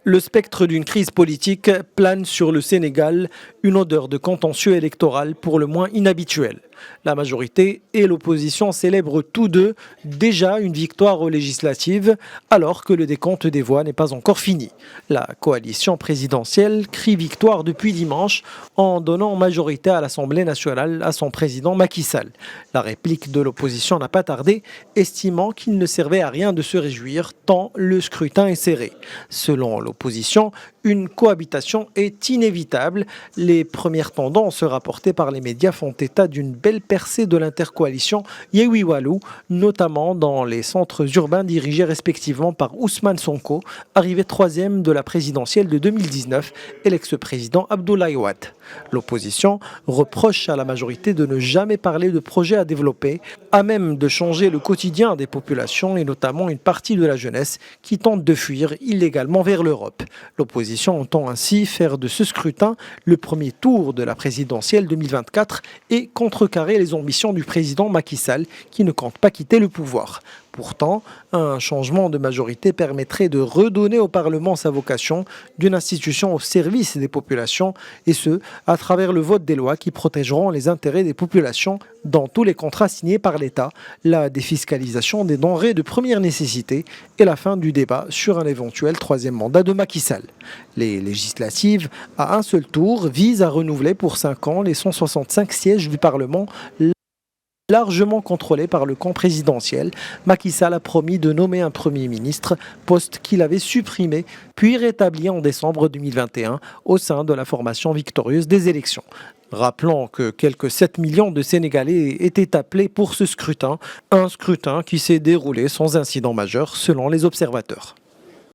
Le spectre d'une crise politique plane sur le Sénégal, une odeur de contentieux électoral pour le moins inhabituelle. La majorité et l'opposition célèbrent tous deux déjà une victoire aux législatives, alors que le décompte des voix n'est pas encore fini. La coalition présidentielle crie victoire depuis dimanche en donnant majorité à l'Assemblée nationale à son président Macky Sall. La réplique de l'opposition n'a pas tardé, estimant qu'il ne servait à rien de se réjouir tant le scrutin est serré. Selon l'opposition, une cohabitation est inévitable. Les premières tendances rapportées par les médias font état d'une belle percée de l'intercoalition Yewwi Wallu, notamment dans les centres urbains dirigés respectivement par Ousmane Sonko, arrivé troisième de la présidentielle de 2019, et l'ex-président Abdoulaye Wade. L'opposition reproche à la majorité de ne jamais parler de projets à développer, à même de changer le quotidien des populations et notamment une partie de la jeunesse qui tente de fuir illégalement vers l'Europe. L'opposition entend ainsi faire de ce scrutin le premier tour de la présidentielle 2024 et contrecarrer les ambitions du président Macky Sall qui ne compte pas quitter le pouvoir. Pourtant, un changement de majorité permettrait de redonner au Parlement sa vocation d'une institution au service des populations, et ce, à travers le vote des lois qui protégeront les intérêts des populations dans tous les contrats signés par l'État, la défiscalisation des denrées de première nécessité et la fin du débat sur un éventuel troisième mandat de Macky Sall. Les législatives, à un seul tour, visent à renouveler pour 5 ans les 165 sièges du Parlement, largement contrôlé par le camp présidentiel. Macky Sall a promis de nommer un Premier ministre, poste qu'il avait supprimé puis rétabli en décembre 2021 au sein de la formation victorieuse des élections. Rappelons que quelques 7 millions de Sénégalais étaient appelés pour ce scrutin, un scrutin qui s'est déroulé sans incident majeur selon les observateurs.